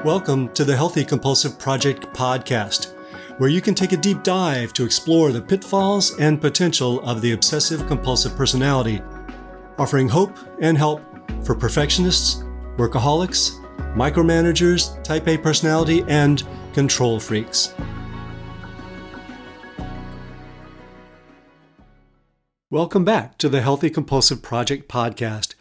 Welcome to the Healthy Compulsive Project podcast, where you can take a deep dive to explore the pitfalls and potential of the obsessive-compulsive personality, offering hope and help for perfectionists, workaholics, micromanagers, type A personality, and control freaks. Welcome back to the Healthy Compulsive Project podcast.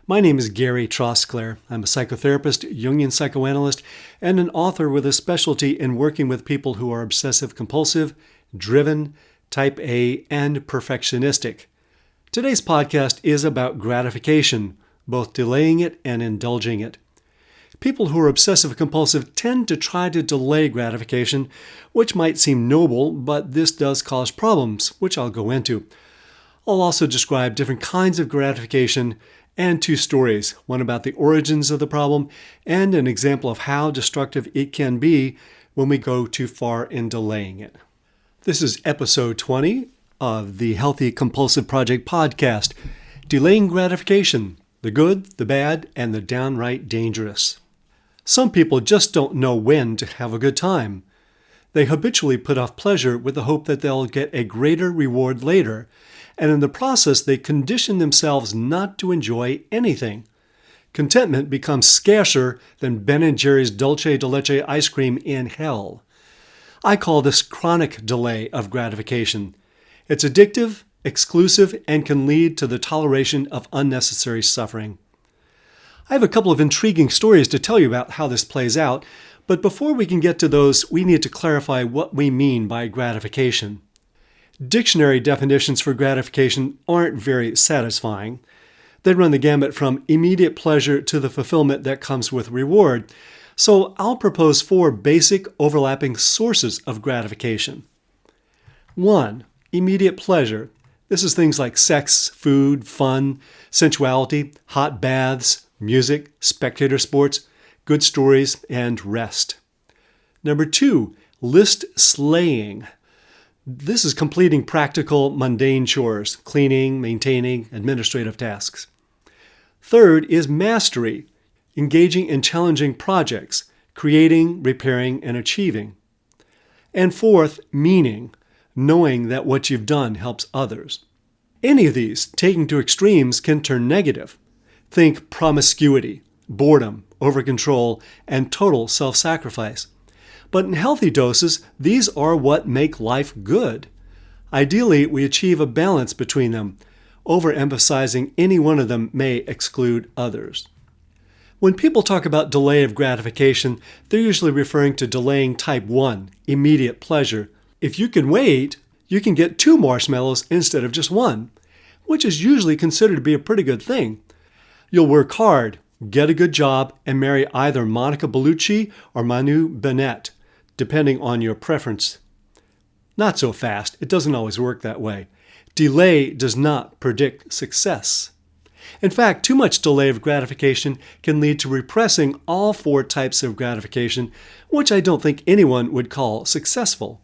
My name is Gary Trosclair. I'm a psychotherapist, Jungian psychoanalyst, and an author with a specialty in working with people who are obsessive-compulsive, driven, type A, and perfectionistic. Today's podcast is about gratification, both delaying it and indulging it. People who are obsessive-compulsive tend to try to delay gratification, which might seem noble, but this does cause problems, which I'll go into. I'll also describe different kinds of gratification and two stories, one about the origins of the problem and an example of how destructive it can be when we go too far in delaying it. This is episode 20 of the Healthy Compulsive Project podcast, Delaying Gratification, the Good, the Bad, and the Downright Dangerous. Some people just don't know when to have a good time. They habitually put off pleasure with the hope that they'll get a greater reward later, and in the process, they condition themselves not to enjoy anything. Contentment becomes scarcer than Ben & Jerry's dulce de leche ice cream in hell. I call this chronic delay of gratification. It's addictive, exclusive, and can lead to the toleration of unnecessary suffering. I have a couple of intriguing stories to tell you about how this plays out, but before we can get to those, we need to clarify what we mean by gratification. Dictionary definitions for gratification aren't very satisfying. They run the gamut from immediate pleasure to the fulfillment that comes with reward. So I'll propose 4 basic overlapping sources of gratification. 1. Immediate pleasure. This is things like sex, food, fun, sensuality, hot baths, music, spectator sports, good stories, and rest. Number 2. List slaying. This is completing practical, mundane chores, cleaning, maintaining, administrative tasks. 3rd is mastery, engaging in challenging projects, creating, repairing, and achieving. And 4th, meaning, knowing that what you've done helps others. Any of these, taken to extremes, can turn negative. Think promiscuity, boredom, overcontrol, and total self-sacrifice. But in healthy doses, these are what make life good. Ideally, we achieve a balance between them. Overemphasizing any one of them may exclude others. When people talk about delay of gratification, they're usually referring to delaying type 1, immediate pleasure. If you can wait, you can get 2 marshmallows instead of just 1, which is usually considered to be a pretty good thing. You'll work hard, get a good job, and marry either Monica Bellucci or Manu Bennett, depending on your preference. Not so fast. It doesn't always work that way. Delay does not predict success. In fact, too much delay of gratification can lead to repressing all 4 types of gratification, which I don't think anyone would call successful.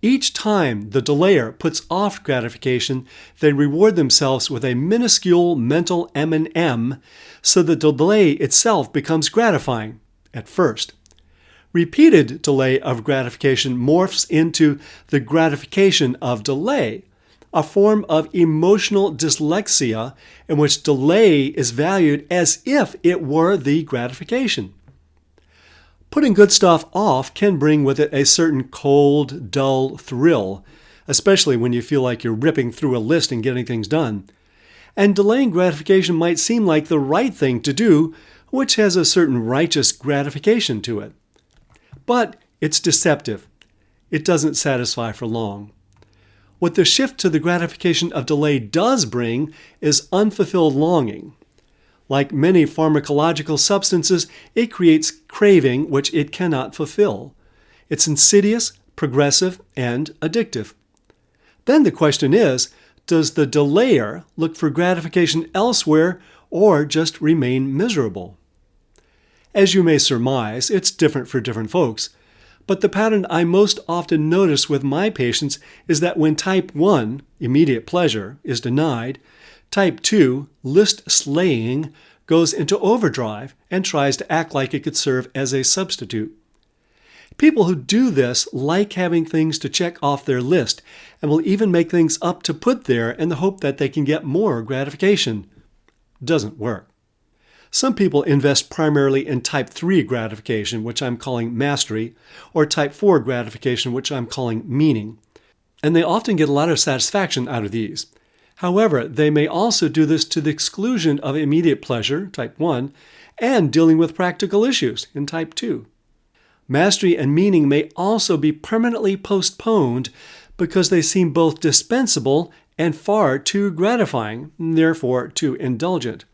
Each time the delayer puts off gratification, they reward themselves with a minuscule mental M&M so the delay itself becomes gratifying at first. Repeated delay of gratification morphs into the gratification of delay, a form of emotional dyslexia in which delay is valued as if it were the gratification. Putting good stuff off can bring with it a certain cold, dull thrill, especially when you feel like you're ripping through a list and getting things done. And delaying gratification might seem like the right thing to do, which has a certain righteous gratification to it. But it's deceptive. It doesn't satisfy for long. What the shift to the gratification of delay does bring is unfulfilled longing. Like many pharmacological substances, it creates craving which it cannot fulfill. It's insidious, progressive, and addictive. Then the question is, does the delayer look for gratification elsewhere or just remain miserable? As you may surmise, it's different for different folks, but the pattern I most often notice with my patients is that when type 1, immediate pleasure, is denied, type 2, list slaying, goes into overdrive and tries to act like it could serve as a substitute. People who do this like having things to check off their list and will even make things up to put there in the hope that they can get more gratification. Doesn't work. Some people invest primarily in type 3 gratification, which I'm calling mastery, or type 4 gratification, which I'm calling meaning. And they often get a lot of satisfaction out of these. However, they may also do this to the exclusion of immediate pleasure, type 1, and dealing with practical issues, in type 2. Mastery and meaning may also be permanently postponed because they seem both dispensable and far too gratifying, and therefore too indulgent.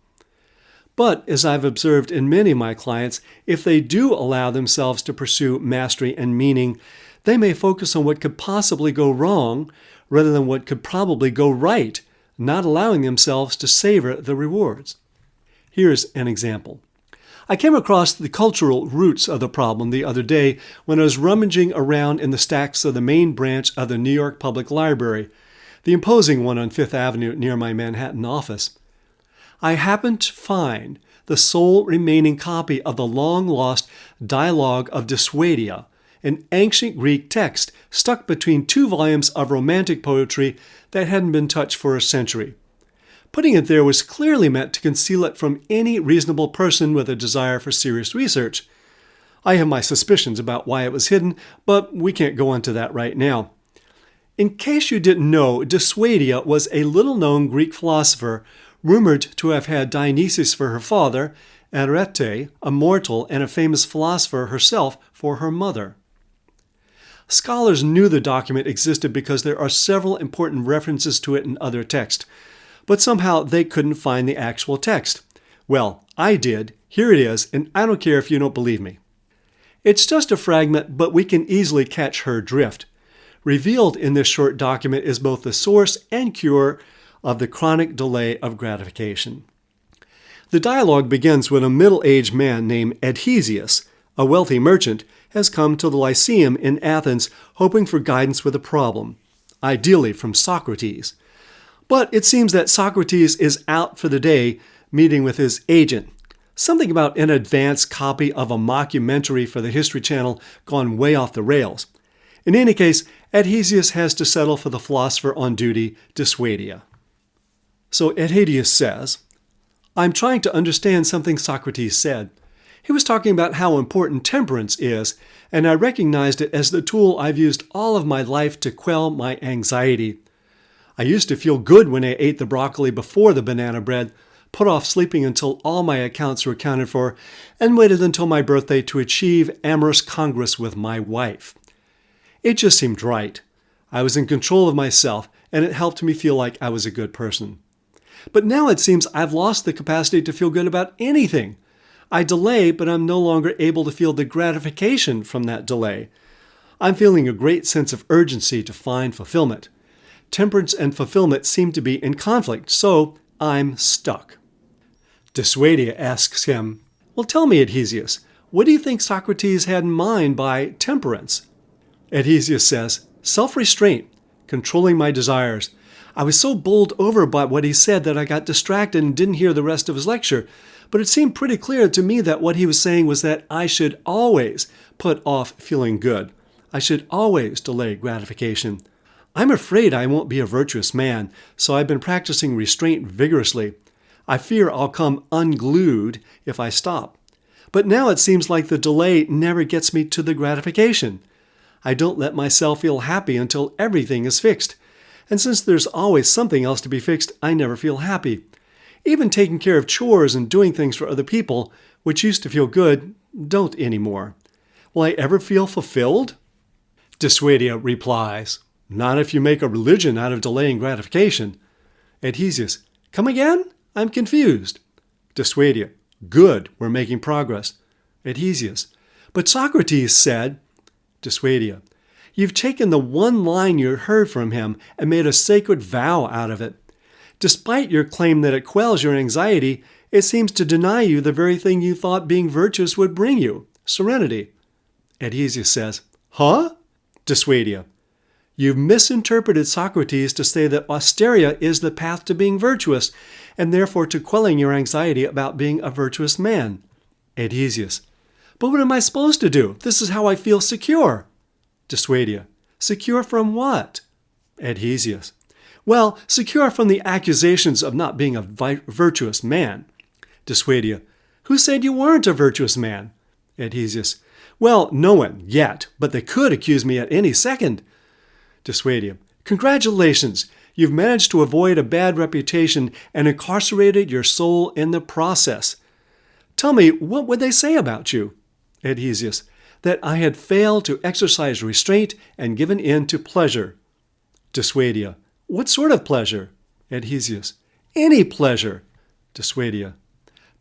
But, as I've observed in many of my clients, if they do allow themselves to pursue mastery and meaning, they may focus on what could possibly go wrong rather than what could probably go right, not allowing themselves to savor the rewards. Here's an example. I came across the cultural roots of the problem the other day when I was rummaging around in the stacks of the main branch of the New York Public Library, the imposing one on Fifth Avenue near my Manhattan office. I happened to find the sole remaining copy of the long-lost Dialogue of Dissuadia, an ancient Greek text stuck between 2 volumes of romantic poetry that hadn't been touched for a century. Putting it there was clearly meant to conceal it from any reasonable person with a desire for serious research. I have my suspicions about why it was hidden, but we can't go into that right now. In case you didn't know, Dissuadia was a little-known Greek philosopher rumored to have had Dionysus for her father, Arete, a mortal and a famous philosopher herself, for her mother. Scholars knew the document existed because there are several important references to it in other texts, but somehow they couldn't find the actual text. Well, I did. Here it is, and I don't care if you don't believe me. It's just a fragment, but we can easily catch her drift. Revealed in this short document is both the source and cure of the chronic delay of gratification. The dialogue begins when a middle-aged man named Adhesius, a wealthy merchant, has come to the Lyceum in Athens hoping for guidance with a problem, ideally from Socrates. But it seems that Socrates is out for the day meeting with his agent. Something about an advanced copy of a mockumentary for the History Channel gone way off the rails. In any case, Adhesius has to settle for the philosopher on duty, Dissuadia. So Adhesius says, I'm trying to understand something Socrates said. He was talking about how important temperance is, and I recognized it as the tool I've used all of my life to quell my anxiety. I used to feel good when I ate the broccoli before the banana bread, put off sleeping until all my accounts were accounted for, and waited until my birthday to achieve amorous congress with my wife. It just seemed right. I was in control of myself, and it helped me feel like I was a good person. But now it seems I've lost the capacity to feel good about anything. I delay, but I'm no longer able to feel the gratification from that delay. I'm feeling a great sense of urgency to find fulfillment. Temperance and fulfillment seem to be in conflict, so I'm stuck. Dissuadia asks him, well, tell me, Adhesius, what do you think Socrates had in mind by temperance? Adhesius says, self-restraint, controlling my desires. I was so bowled over by what he said that I got distracted and didn't hear the rest of his lecture, but it seemed pretty clear to me that what he was saying was that I should always put off feeling good. I should always delay gratification. I'm afraid I won't be a virtuous man, so I've been practicing restraint vigorously. I fear I'll come unglued if I stop. But now it seems like the delay never gets me to the gratification. I don't let myself feel happy until everything is fixed. And since there's always something else to be fixed, I never feel happy. Even taking care of chores and doing things for other people, which used to feel good, don't anymore. Will I ever feel fulfilled? Dissuadia replies, not if you make a religion out of delaying gratification. Adhesius, come again? I'm confused. Dissuadia, good, we're making progress. Adhesius, but Socrates said, Dissuadia, you've taken the one line you heard from him and made a sacred vow out of it. Despite your claim that it quells your anxiety, it seems to deny you the very thing you thought being virtuous would bring you, serenity. Adhesius says, huh? Dissuadia, You've misinterpreted Socrates to say that austeria is the path to being virtuous, and therefore to quelling your anxiety about being a virtuous man. Adhesius. But what am I supposed to do? This is how I feel secure. Dissuadia. Secure from what? Adhesius. Well, secure from the accusations of not being a virtuous man. Dissuadia. Who said you weren't a virtuous man? Adhesius. Well, no one yet, but they could accuse me at any second. Dissuadia. Congratulations! You've managed to avoid a bad reputation and incarcerated your soul in the process. Tell me, what would they say about you? Adhesius. That I had failed to exercise restraint and given in to pleasure. Dissuadia. What sort of pleasure? Adhesius. Any pleasure. Dissuadia.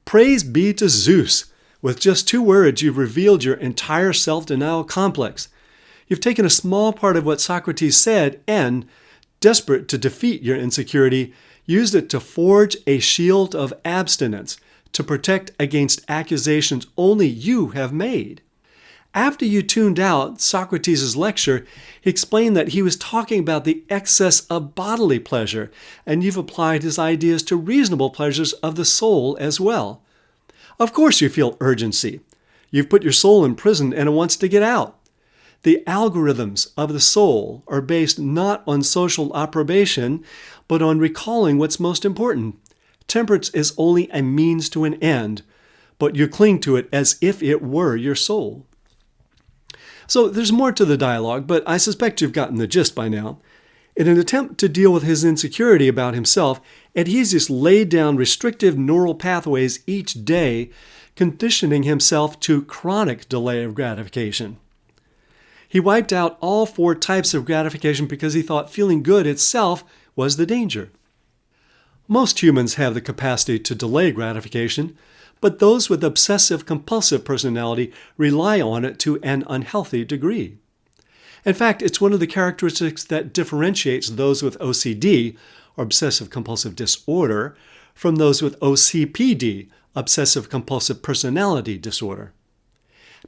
Praise be to Zeus! With just 2 words, you've revealed your entire self-denial complex. You've taken a small part of what Socrates said and, desperate to defeat your insecurity, used it to forge a shield of abstinence to protect against accusations only you have made. After you tuned out Socrates' lecture, he explained that he was talking about the excess of bodily pleasure, and you've applied his ideas to reasonable pleasures of the soul as well. Of course you feel urgency. You've put your soul in prison and it wants to get out. The algorithms of the soul are based not on social approbation, but on recalling what's most important. Temperance is only a means to an end, but you cling to it as if it were your soul. So there's more to the dialogue, but I suspect you've gotten the gist by now. In an attempt to deal with his insecurity about himself, Adhesius laid down restrictive neural pathways each day, conditioning himself to chronic delay of gratification. He wiped out all 4 types of gratification because he thought feeling good itself was the danger. Most humans have the capacity to delay gratification, but those with obsessive-compulsive personality rely on it to an unhealthy degree. In fact, it's one of the characteristics that differentiates those with OCD, or obsessive-compulsive disorder, from those with OCPD, obsessive-compulsive personality disorder.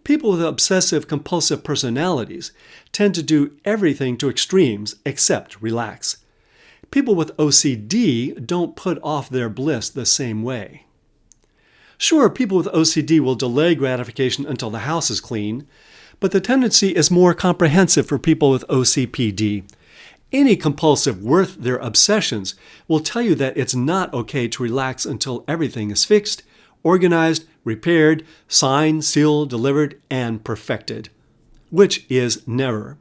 People with obsessive-compulsive personalities tend to do everything to extremes except relax. People with OCD don't put off their bliss the same way. Sure, people with OCD will delay gratification until the house is clean, but the tendency is more comprehensive for people with OCPD. Any compulsive worth their obsessions will tell you that it's not okay to relax until everything is fixed, organized, repaired, signed, sealed, delivered, and perfected. Which is never.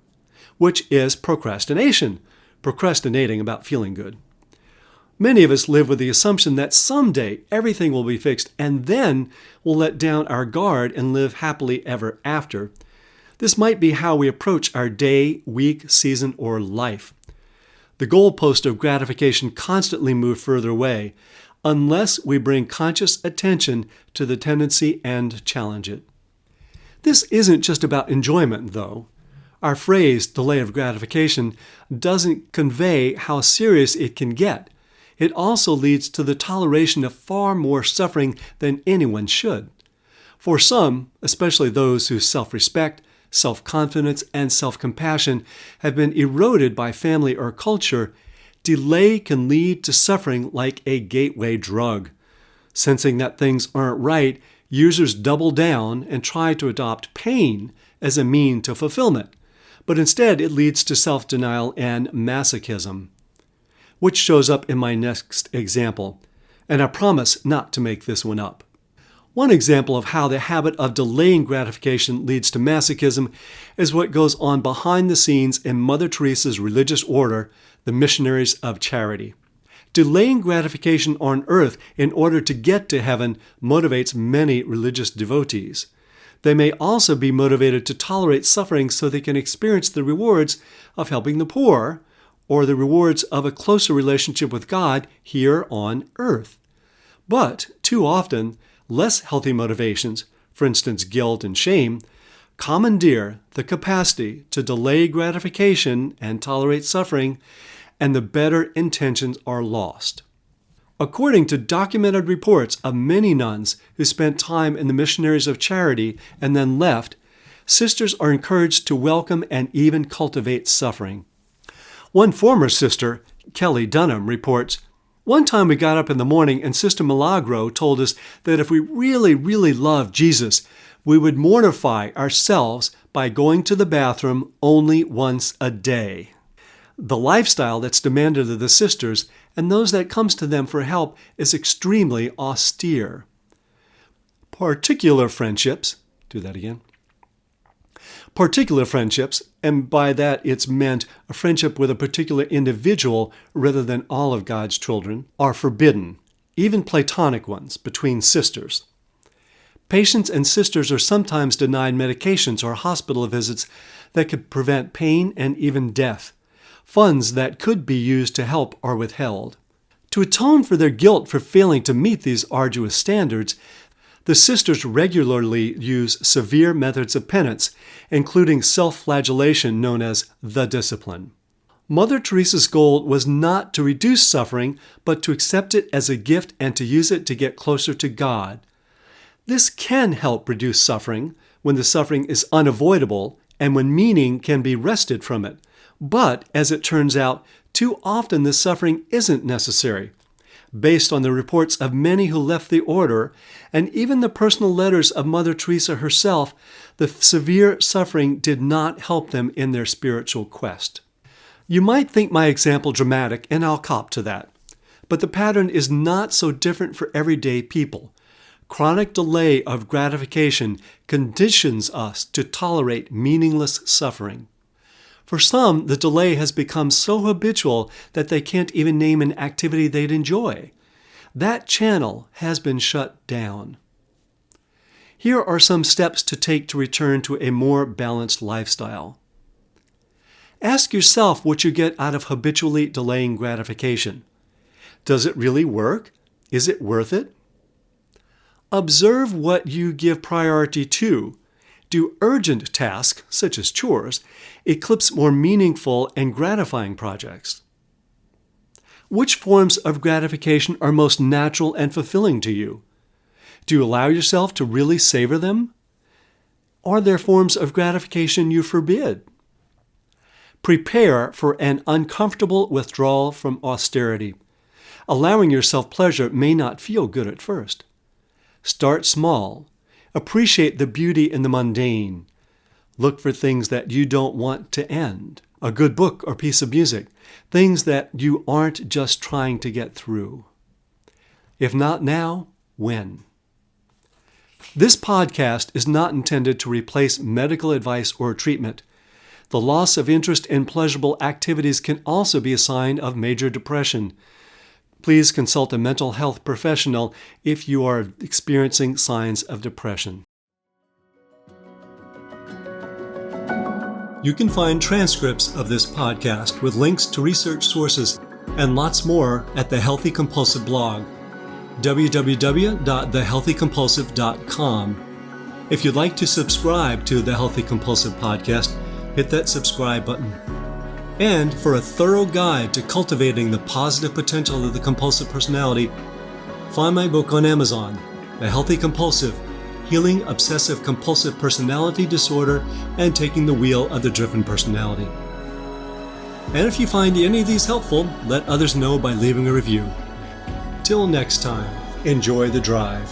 Which is procrastination. Procrastinating about feeling good. Many of us live with the assumption that someday everything will be fixed and then we'll let down our guard and live happily ever after. This might be how we approach our day, week, season, or life. The goalpost of gratification constantly moves further away unless we bring conscious attention to the tendency and challenge it. This isn't just about enjoyment, though. Our phrase, delay of gratification, doesn't convey how serious it can get. It also leads to the toleration of far more suffering than anyone should. For some, especially those whose self-respect, self-confidence, and self-compassion have been eroded by family or culture, delay can lead to suffering like a gateway drug. Sensing that things aren't right, users double down and try to adopt pain as a mean to fulfillment, but instead it leads to self-denial and masochism, which shows up in my next example, and I promise not to make this one up. One example of how the habit of delaying gratification leads to masochism is what goes on behind the scenes in Mother Teresa's religious order, the Missionaries of Charity. Delaying gratification on earth in order to get to heaven motivates many religious devotees. They may also be motivated to tolerate suffering so they can experience the rewards of helping the poor, or the rewards of a closer relationship with God here on earth. But, too often, less healthy motivations, for instance guilt and shame, commandeer the capacity to delay gratification and tolerate suffering, and the better intentions are lost. According to documented reports of many nuns who spent time in the Missionaries of Charity and then left, sisters are encouraged to welcome and even cultivate suffering. One former sister, Kelly Dunham, reports, "One time we got up in the morning and Sister Milagro told us that if we really, really loved Jesus, we would mortify ourselves by going to the bathroom only once a day." The lifestyle that's demanded of the sisters and those that comes to them for help is extremely austere. Particular friendships, and by that it's meant a friendship with a particular individual rather than all of God's children, are forbidden, even platonic ones, between sisters. Patients and sisters are sometimes denied medications or hospital visits that could prevent pain and even death. Funds that could be used to help are withheld. To atone for their guilt for failing to meet these arduous standards, the sisters regularly use severe methods of penance, including self-flagellation known as the discipline. Mother Teresa's goal was not to reduce suffering, but to accept it as a gift and to use it to get closer to God. This can help reduce suffering when the suffering is unavoidable and when meaning can be wrested from it. But, as it turns out, too often the suffering isn't necessary. Based on the reports of many who left the order, and even the personal letters of Mother Teresa herself, the severe suffering did not help them in their spiritual quest. You might think my example dramatic, and I'll cop to that. But the pattern is not so different for everyday people. Chronic delay of gratification conditions us to tolerate meaningless suffering. For some, the delay has become so habitual that they can't even name an activity they'd enjoy. That channel has been shut down. Here are some steps to take to return to a more balanced lifestyle. Ask yourself what you get out of habitually delaying gratification. Does it really work? Is it worth it? Observe what you give priority to. Do urgent tasks, such as chores, eclipse more meaningful and gratifying projects? Which forms of gratification are most natural and fulfilling to you? Do you allow yourself to really savor them? Are there forms of gratification you forbid? Prepare for an uncomfortable withdrawal from austerity. Allowing yourself pleasure may not feel good at first. Start small. Appreciate the beauty in the mundane. Look for things that you don't want to end. A good book or piece of music. Things that you aren't just trying to get through. If not now, when? This podcast is not intended to replace medical advice or treatment. The loss of interest in pleasurable activities can also be a sign of major depression. Please consult a mental health professional if you are experiencing signs of depression. You can find transcripts of this podcast with links to research sources and lots more at the Healthy Compulsive blog, www.thehealthycompulsive.com. If you'd like to subscribe to the Healthy Compulsive podcast, hit that subscribe button. And for a thorough guide to cultivating the positive potential of the compulsive personality, find my book on Amazon, The Healthy Compulsive, Healing Obsessive-Compulsive Personality Disorder and Taking the Wheel of the Driven Personality. And if you find any of these helpful, let others know by leaving a review. Till next time, enjoy the drive.